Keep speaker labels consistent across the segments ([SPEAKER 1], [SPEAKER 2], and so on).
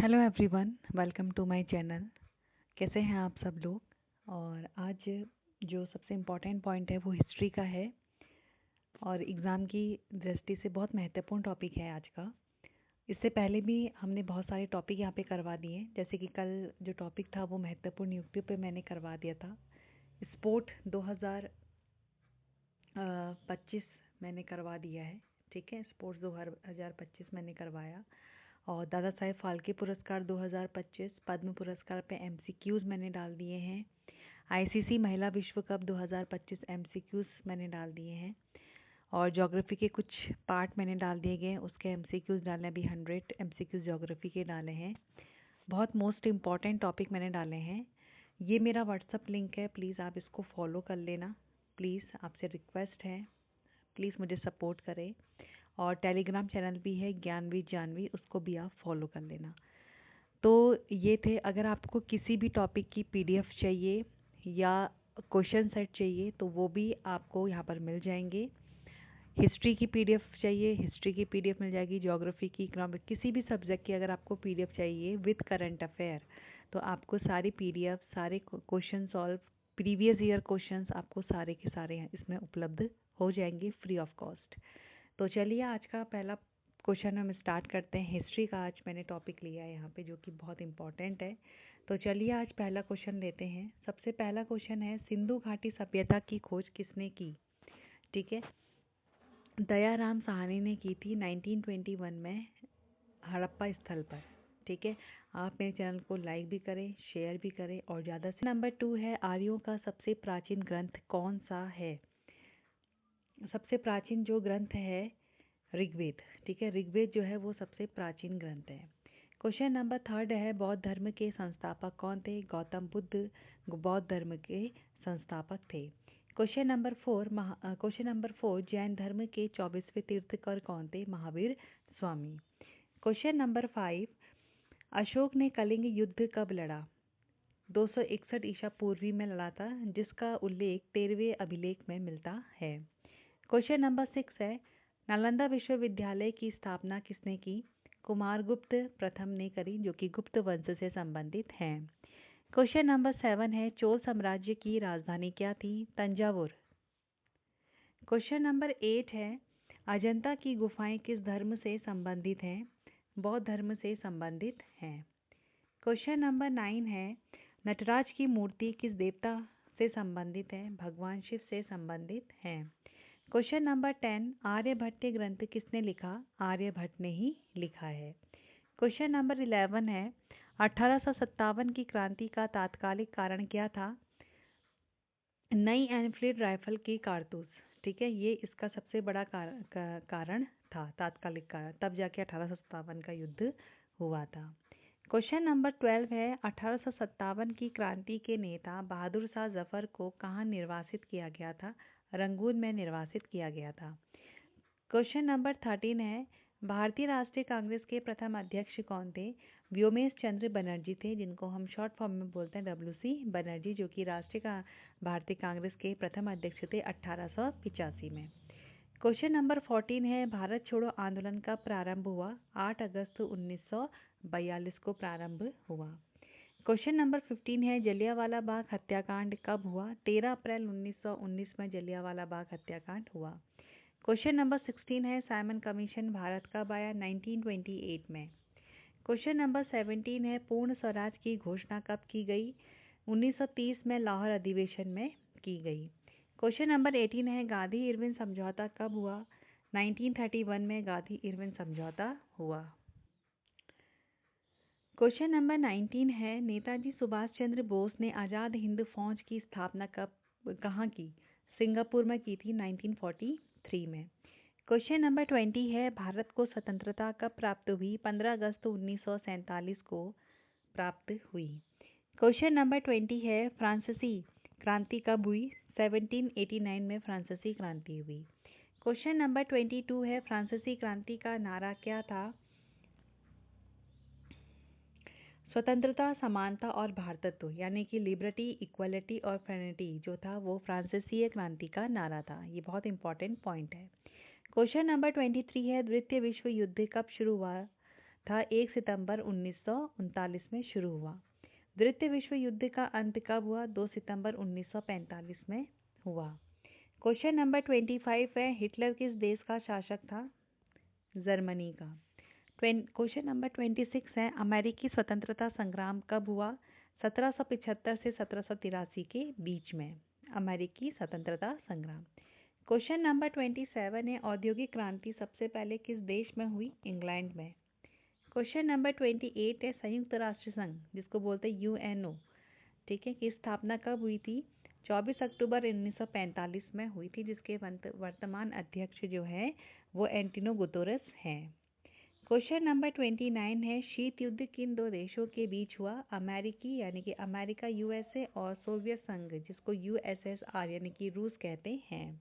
[SPEAKER 1] Hello everyone, welcome to my channel. कैसे हैं आप सब लोग। और आज जो सबसे इम्पोर्टेंट पॉइंट है वो हिस्ट्री का है और एग्ज़ाम की दृष्टि से बहुत महत्वपूर्ण टॉपिक है आज का। इससे पहले भी हमने बहुत सारे टॉपिक यहाँ पे करवा दिए, जैसे कि कल जो टॉपिक था वो महत्वपूर्ण नियुक्तियों पे मैंने करवा दिया था। स्पोर्ट 2025 मैंने करवा दिया है, ठीक है। स्पोर्ट्स 2025 मैंने करवाया। और दादा साहेब फाल्के पुरस्कार 2025, पद्म पुरस्कार पे एमसीक्यूज़ मैंने डाल दिए हैं। आईसीसी महिला विश्व कप 2025 एमसीक्यूज़ मैंने डाल दिए हैं। और ज्योग्राफी के कुछ पार्ट मैंने डाल दिए गए, उसके एमसीक्यूज़ डालने अभी 100 एमसीक्यूज़ ज्योग्राफी के डाले हैं। बहुत मोस्ट इम्पॉर्टेंट टॉपिक मैंने डाले हैं। ये मेरा व्हाट्सअप लिंक है, प्लीज़ आप इसको फॉलो कर लेना। प्लीज़ आपसे रिक्वेस्ट है, प्लीज़ मुझे सपोर्ट करें। और टेलीग्राम चैनल भी है ज्ञानवी जानवी, उसको भी आप फॉलो कर लेना। तो ये थे, अगर आपको किसी भी टॉपिक की पीडीएफ चाहिए या क्वेश्चन सेट चाहिए तो वो भी आपको यहाँ पर मिल जाएंगे। हिस्ट्री की पीडीएफ चाहिए, हिस्ट्री की पीडीएफ मिल जाएगी। ज्योग्राफी की, इकोनॉमिक, किसी भी सब्जेक्ट की अगर आपको पीडीएफ चाहिए विद करंट अफेयर, तो आपको सारी पीडीएफ, सारे question solve, previous year questions आपको सारे के सारे इसमें उपलब्ध हो जाएंगे फ्री ऑफ कॉस्ट। तो चलिए आज का पहला क्वेश्चन हम स्टार्ट करते हैं। हिस्ट्री का आज मैंने टॉपिक लिया है यहाँ पे, जो कि बहुत इम्पोर्टेंट है। तो चलिए आज पहला क्वेश्चन लेते हैं। सबसे पहला क्वेश्चन है, सिंधु घाटी सभ्यता की खोज किसने की? ठीक है, दयाराम साहनी ने की थी 1921 में हड़प्पा स्थल पर। ठीक है, आप मेरे चैनल को लाइक भी करें, शेयर भी करें और ज़्यादा से। नंबर 2 है, आर्यों का सबसे प्राचीन ग्रंथ कौन सा है? सबसे प्राचीन जो ग्रंथ है ऋग्वेद। ठीक है, ऋग्वेद जो है वो सबसे प्राचीन ग्रंथ है। क्वेश्चन नंबर 3 है, बौद्ध धर्म के संस्थापक कौन थे? गौतम बुद्ध बौद्ध धर्म के संस्थापक थे। क्वेश्चन नंबर 4, जैन धर्म के 24वें तीर्थंकर कौन थे? महावीर स्वामी। क्वेश्चन नंबर 5, अशोक ने कलिंग युद्ध कब लड़ा? 261 ईसा पूर्वी में लड़ा था, जिसका उल्लेख 13वें अभिलेख में मिलता है। क्वेश्चन नंबर 6 है, नालंदा विश्वविद्यालय की स्थापना किसने की? कुमारगुप्त प्रथम ने करी, जो कि गुप्त वंश से संबंधित हैं। क्वेश्चन नंबर 7 है, चोल साम्राज्य की राजधानी क्या थी? तंजावुर। क्वेश्चन नंबर 8 है, अजंता की गुफाएं किस धर्म से संबंधित हैं? बौद्ध धर्म से संबंधित हैं। क्वेश्चन नंबर 9 है, नटराज की मूर्ति किस देवता से संबंधित है? भगवान शिव से संबंधित है। क्वेश्चन नंबर 10, आर्यभट्ट ग्रंथ किसने लिखा? आर्यभट्ट ने ही लिखा है। क्वेश्चन नंबर 11 है, 1857 की क्रांति का तात्कालिक कारण क्या था? नई एनफील्ड राइफल की कारतूस। ठीक है, ये इसका सबसे बड़ा कारण था, तात्कालिक कारण, तब जाके 1857 का युद्ध हुआ था। क्वेश्चन नंबर 12 है, 1857 की क्रांति के नेता बहादुर शाह जफर को कहाँ निर्वासित किया गया था? रंगून में निर्वासित किया गया था। क्वेश्चन नंबर 13 है, भारतीय राष्ट्रीय कांग्रेस के प्रथम अध्यक्ष कौन थे? व्योमेश चंद्र बनर्जी थे, जिनको हम शॉर्ट फॉर्म में बोलते हैं WC बनर्जी, जो कि भारतीय कांग्रेस के प्रथम अध्यक्ष थे 1885 में। क्वेश्चन नंबर 14 है, भारत छोड़ो आंदोलन कब प्रारंभ हुआ? 8 अगस्त 1942 को प्रारंभ हुआ। क्वेश्चन नंबर 15 है, जलियांवाला बाग हत्याकांड कब हुआ? 13 अप्रैल 1919 में जलियांवाला बाग हत्याकांड हुआ। क्वेश्चन नंबर 16 है, साइमन कमीशन भारत कब आया? 1928 में। क्वेश्चन नंबर 17 है, पूर्ण स्वराज की घोषणा कब की गई? 1930 में लाहौर अधिवेशन में की गई। क्वेश्चन नंबर 18 है, गांधी इरविन समझौता कब हुआ? 1931 में गांधी इरविन समझौता हुआ। क्वेश्चन नंबर 19 है, नेताजी सुभाष चंद्र बोस ने आज़ाद हिंद फौज की स्थापना कहाँ की? सिंगापुर में की थी 1943 में। क्वेश्चन नंबर 20 है, भारत को स्वतंत्रता कब प्राप्त हुई? 15 अगस्त 1947 को प्राप्त हुई। क्वेश्चन नंबर 20 है, फ्रांसीसी क्रांति कब हुई? 1789 में फ्रांसीसी क्रांति हुई। क्वेश्चन नंबर 22 है, फ्रांसीसी क्रांति का नारा क्या था? स्वतंत्रता, समानता और भारतत्व, यानी कि लिबर्टी, इक्वलिटी और फ्रेटर्निटी जो था वो फ्रांसीसी क्रांति का नारा था। ये बहुत इंपॉर्टेंट पॉइंट है। क्वेश्चन नंबर 23 है, द्वितीय विश्व युद्ध कब शुरू हुआ? था 1 सितंबर 1939 में शुरू हुआ। द्वितीय विश्व युद्ध का अंत कब हुआ? 2 सितंबर 1945 में हुआ। क्वेश्चन नंबर 25 है, हिटलर किस देश का शासक था? जर्मनी का। क्वेश्चन नंबर 26 है, अमेरिकी स्वतंत्रता संग्राम कब हुआ? 1775 से 1783 के बीच में अमेरिकी स्वतंत्रता संग्राम। क्वेश्चन नंबर 27 है, औद्योगिक क्रांति सबसे पहले किस देश में हुई? इंग्लैंड में। क्वेश्चन नंबर 28 है, संयुक्त राष्ट्र संघ जिसको बोलते हैं यूएनओ, ठीक है, की स्थापना कब हुई थी? 24 अक्टूबर 1945 में हुई थी, जिसके वर्तमान अध्यक्ष जो है वो एंटोनियो गुतेरेस हैं। क्वेश्चन नंबर 29 है, शीत युद्ध किन दो देशों के बीच हुआ? अमेरिकी यानी कि अमेरिका यूएसए और सोवियत संघ जिसको यूएसएसआर यानी कि रूस कहते हैं।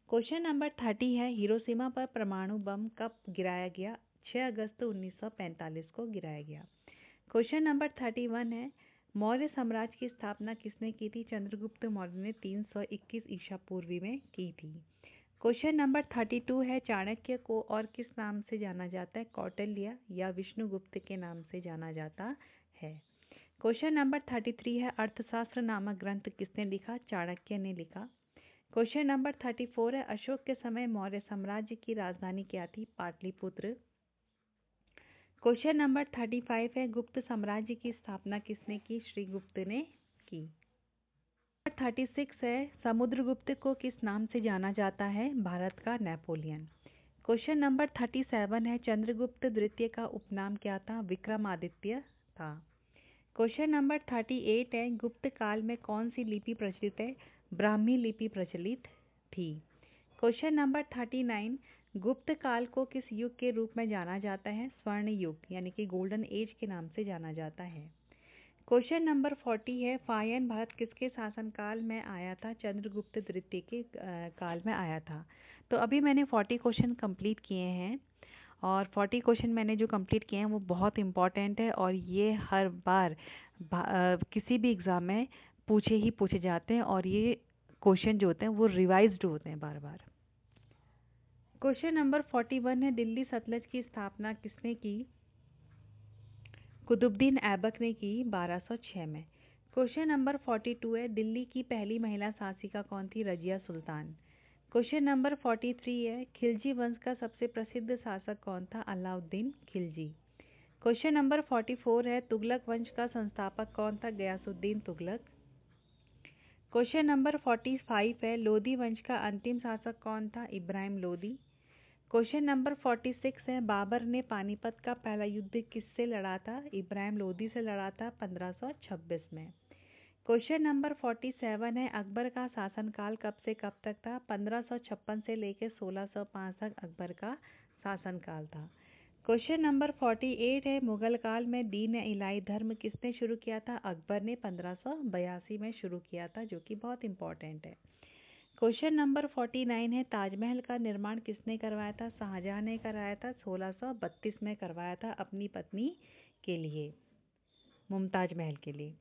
[SPEAKER 1] क्वेश्चन नंबर 30 है, हिरोशिमा पर परमाणु बम कब गिराया गया? 6 अगस्त 1945 को गिराया गया। क्वेश्चन नंबर 31 है, मौर्य साम्राज्य की स्थापना किसने की थी? चंद्रगुप्त मौर्य ने 321 ईसा पूर्व में की थी। क्वेश्चन नंबर 32 है, चाणक्य को और किस नाम से जाना जाता है? कौटिल्य या विष्णुगुप्त के नाम से जाना जाता है। क्वेश्चन नंबर 33 है, अर्थशास्त्र नामक ग्रंथ किसने लिखा? चाणक्य ने लिखा। क्वेश्चन नंबर 34 है, अशोक के समय मौर्य साम्राज्य की राजधानी क्या थी? पाटलिपुत्र। क्वेश्चन नंबर 35 है, गुप्त साम्राज्य की स्थापना किसने की? श्रीगुप्त ने की। 36 है, समुद्रगुप्त को किस नाम से जाना जाता है? भारत का नेपोलियन। क्वेश्चन नंबर 37 है, चंद्रगुप्त द्वितीय का उपनाम क्या था? विक्रमादित्य था। क्वेश्चन नंबर 38 है, गुप्त काल में कौन सी लिपि प्रचलित है? ब्राह्मी लिपि प्रचलित थी। क्वेश्चन नंबर 39, गुप्त काल को किस युग के रूप में जाना जाता है? स्वर्ण युग यानी कि गोल्डन एज के नाम से जाना जाता है। क्वेश्चन नंबर 40 है, फायन भारत किसके शासनकाल में आया था? चंद्रगुप्त द्वितीय के काल में आया था। तो अभी मैंने 40 क्वेश्चन कंप्लीट किए हैं और 40 क्वेश्चन मैंने जो कंप्लीट किए हैं वो बहुत इंपॉर्टेंट है और ये हर बार किसी भी एग्ज़ाम में पूछे जाते हैं और ये क्वेश्चन जो होते हैं वो रिवाइज्ड होते हैं बार बार। क्वेश्चन नंबर 41 है, दिल्ली सतलज की स्थापना किसने की? कुतुबुद्दीन ऐबक ने की 1206 में। क्वेश्चन नंबर 42 है, दिल्ली की पहली महिला शासिका कौन थी? रजिया सुल्तान। क्वेश्चन नंबर 43 है, खिलजी वंश का सबसे प्रसिद्ध शासक कौन था? अलाउद्दीन खिलजी। क्वेश्चन नंबर 44 है, तुगलक वंश का संस्थापक कौन था? गयासुद्दीन तुगलक। क्वेश्चन नंबर 45 है, लोधी वंश का अंतिम शासक कौन था? इब्राहिम लोधी। क्वेश्चन नंबर 46 है, बाबर ने पानीपत का पहला युद्ध किससे लड़ा था? इब्राहिम लोधी से लड़ा था 1526 में। क्वेश्चन नंबर 47 है, अकबर का शासनकाल कब से कब तक था? 1556 से लेकर 1605 तक अकबर का शासनकाल था। क्वेश्चन नंबर 48 है, मुगल काल में दीन इलाही धर्म किसने शुरू किया था? अकबर ने 1582 में शुरू किया था, जो कि बहुत इंपॉर्टेंट है। क्वेश्चन नंबर 49 है, ताजमहल का निर्माण किसने करवाया था? शाहजहां ने कराया था, 1632 में करवाया था अपनी पत्नी के लिए, मुमताज महल के लिए।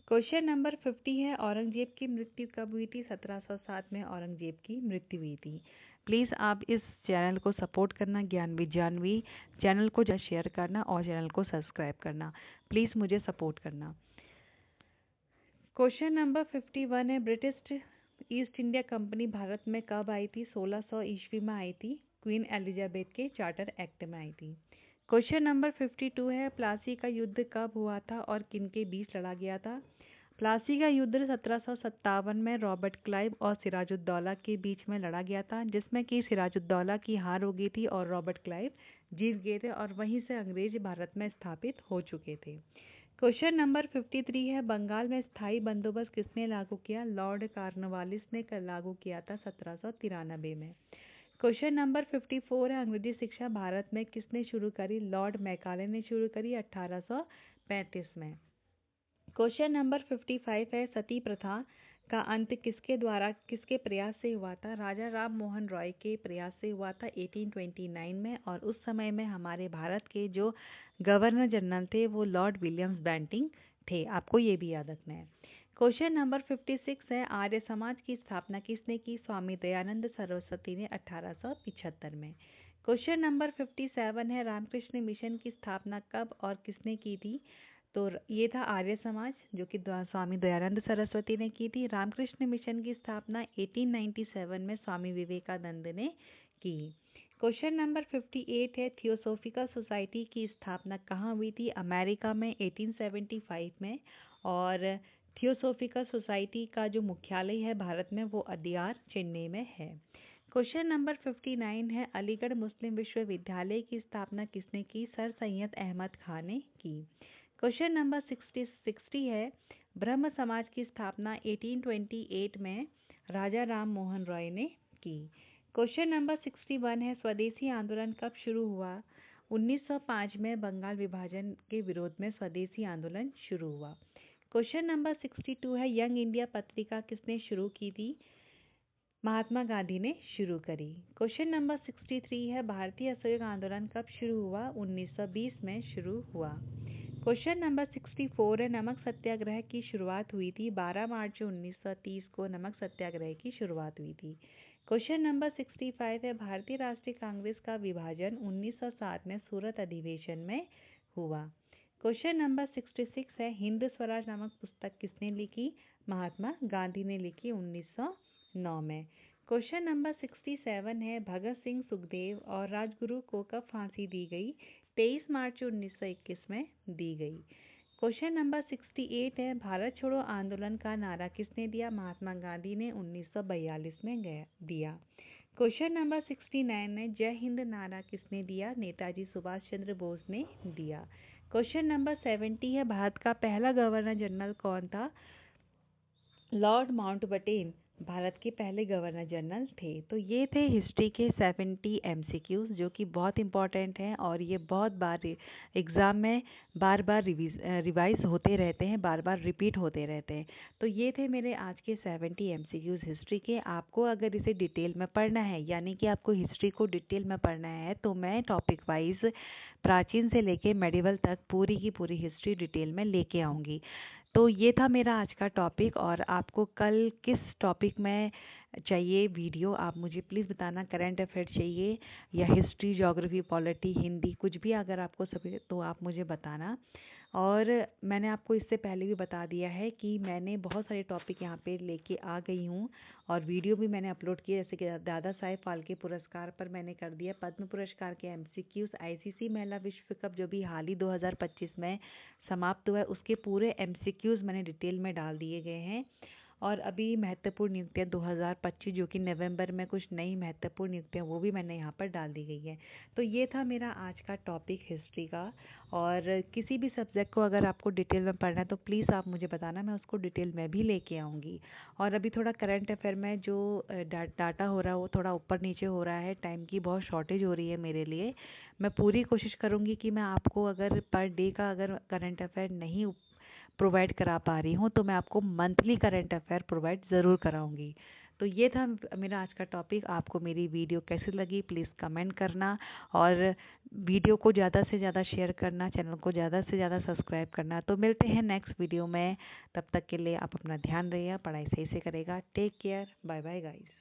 [SPEAKER 1] क्वेश्चन नंबर 50 है, औरंगजेब की मृत्यु कब हुई थी? 1707 में औरंगजेब की मृत्यु हुई थी। प्लीज़ आप इस चैनल को सपोर्ट करना, ज्ञानवी जानवी चैनल को शेयर करना और चैनल को सब्सक्राइब करना। प्लीज़ मुझे सपोर्ट करना। क्वेश्चन नंबर 51 है, British east India company Bharat में कब आई थी? 1600 ईस्वी में आई थी, क्वीन एलिजाबेथ के चार्टर एक्ट में आई थी। क्वेश्चन नंबर 52 है, प्लासी का युद्ध कब हुआ था और किन के बीच लड़ा गया था? प्लासी का युद्ध 1757 में रॉबर्ट क्लाइव और सिराजुद्दौला के बीच में लड़ा गया था, जिसमें कि सिराजुद्दौला की हार हो गई थी और रॉबर्ट क्लाइव जीत गए थे और वहीं से अंग्रेज भारत में स्थापित हो चुके थे। क्वेश्चन नंबर 53 है, बंगाल में स्थायी बंदोबस्त किसने लागू किया? लॉर्ड कॉर्नवालिस ने लागू किया था 1793 में। क्वेश्चन नंबर 54 है, अंग्रेजी शिक्षा भारत में किसने शुरू करी? लॉर्ड मैकाले ने शुरू करी 1835 में। क्वेश्चन नंबर 55 है, सती प्रथा का अंत किसके प्रयास से हुआ था? राजा राम मोहन रॉय के प्रयास से हुआ था 1829 में और उस समय में हमारे भारत के जो गवर्नर जनरल थे वो लॉर्ड विलियम्स बेंटिंग थे। आपको ये भी याद रखना है। क्वेश्चन नंबर 56 है, आर्य समाज की स्थापना किसने की? स्वामी दयानंद सरस्वती ने 1875 में। क्वेश्चन नंबर 57 है, रामकृष्ण मिशन की स्थापना कब और किसने की थी? तो ये था आर्य समाज, जो कि स्वामी दयानंद सरस्वती ने की थी। रामकृष्ण मिशन की स्थापना 1897 में स्वामी विवेकानंद ने की। क्वेश्चन नंबर 58 है, थियोसॉफिकल सोसाइटी की स्थापना कहाँ हुई थी? अमेरिका में 1875 में। और थियोसॉफिकल सोसाइटी का जो मुख्यालय है भारत में वो अदियार, चेन्नई में है। क्वेश्चन नंबर 59 है, अलीगढ़ मुस्लिम विश्वविद्यालय की स्थापना किसने की? सर सैयद अहमद खान ने की। क्वेश्चन नंबर 60 है, ब्रह्म समाज की स्थापना 1828 में राजा राम मोहन रॉय ने की। क्वेश्चन नंबर 61 है, स्वदेशी आंदोलन कब शुरू हुआ? 1905 में बंगाल विभाजन के विरोध में स्वदेशी आंदोलन शुरू हुआ। क्वेश्चन नंबर 62 है, यंग इंडिया पत्रिका किसने शुरू की थी? महात्मा गांधी ने शुरू करी। क्वेश्चन नंबर 63 है, भारतीय असहयोग आंदोलन कब शुरू हुआ? 1920 में शुरू हुआ। क्वेश्चन नंबर 64 है, नमक सत्याग्रह की शुरुआत हुई थी? 12 मार्च 1930 को नमक सत्याग्रह की शुरुआत हुई थी। क्वेश्चन नंबर 65 है, भारतीय राष्ट्रीय कांग्रेस का विभाजन 1907 में सूरत अधिवेशन में हुआ। क्वेश्चन नंबर 66 है, हिंद स्वराज नामक पुस्तक किसने लिखी? महात्मा गांधी ने लिखी 1909 में। क्वेश्चन नंबर 67 है, भगत सिंह, सुखदेव और राजगुरु को कब फांसी दी गई? 23 मार्च 1921 में दी गई। क्वेश्चन नंबर 68 है, भारत छोड़ो आंदोलन का नारा किसने दिया? महात्मा गांधी ने 1942 में दिया। क्वेश्चन नंबर 69 है, जय हिंद नारा किसने दिया? नेताजी सुभाष चंद्र बोस ने दिया। क्वेश्चन नंबर 70 है, भारत का पहला गवर्नर जनरल कौन था? लॉर्ड माउंटबेटन भारत के पहले गवर्नर जनरल थे। तो ये थे हिस्ट्री के 70 MCQs, जो कि बहुत इंपॉर्टेंट हैं और ये बहुत बार एग्ज़ाम में बार बार रिवाइज होते रहते हैं, बार बार रिपीट होते रहते हैं। तो ये थे मेरे आज के 70 MCQs हिस्ट्री के। आपको अगर इसे डिटेल में पढ़ना है, यानी कि आपको हिस्ट्री को डिटेल में पढ़ना है, तो मैं टॉपिक वाइज प्राचीन से लेके मेडिवल तक पूरी की पूरी हिस्ट्री डिटेल में लेके आऊँगी। तो ये था मेरा आज का टॉपिक। और आपको कल किस टॉपिक में चाहिए वीडियो, आप मुझे प्लीज़ बताना। करंट अफेयर चाहिए या हिस्ट्री, ज्योग्राफी, पॉलिटी, हिंदी, कुछ भी अगर आपको सभी, तो आप मुझे बताना। और मैंने आपको इससे पहले भी बता दिया है कि मैंने बहुत सारे टॉपिक यहाँ पे लेके आ गई हूँ और वीडियो भी मैंने अपलोड किए, जैसे कि दादा साहेब फाल्के पुरस्कार पर मैंने कर दिया, पद्म पुरस्कार के MCQs, ICC महिला विश्व कप जो भी हाल ही 2025 में समाप्त हुआ है उसके पूरे MCQs मैंने डिटेल में डाल दिए गए हैं। और अभी महत्वपूर्ण नियुक्तियाँ 2025 जो कि नवंबर में कुछ नई महत्वपूर्ण नियुक्तियाँ वो भी मैंने यहाँ पर डाल दी गई है। तो ये था मेरा आज का टॉपिक हिस्ट्री का। और किसी भी सब्जेक्ट को अगर आपको डिटेल में पढ़ना है तो प्लीज़ आप मुझे बताना, मैं उसको डिटेल में भी लेके आऊँगी। और अभी थोड़ा करंट अफेयर में जो डाटा हो रहा है वो थोड़ा ऊपर नीचे हो रहा है, टाइम की बहुत शॉर्टेज हो रही है मेरे लिए। मैं पूरी कोशिश करूँगी कि मैं आपको अगर पर डे का अगर करंट अफेयर नहीं प्रोवाइड करा पा रही हूँ तो मैं आपको मंथली करंट अफेयर प्रोवाइड ज़रूर कराऊंगी। तो ये था मेरा आज का टॉपिक। आपको मेरी वीडियो कैसी लगी प्लीज़ कमेंट करना और वीडियो को ज़्यादा से ज़्यादा शेयर करना, चैनल को ज़्यादा से ज़्यादा सब्सक्राइब करना। तो मिलते हैं नेक्स्ट वीडियो में, तब तक के लिए आप अपना ध्यान रखिएगा, पढ़ाई सही से करेगा। Take care, bye bye guys.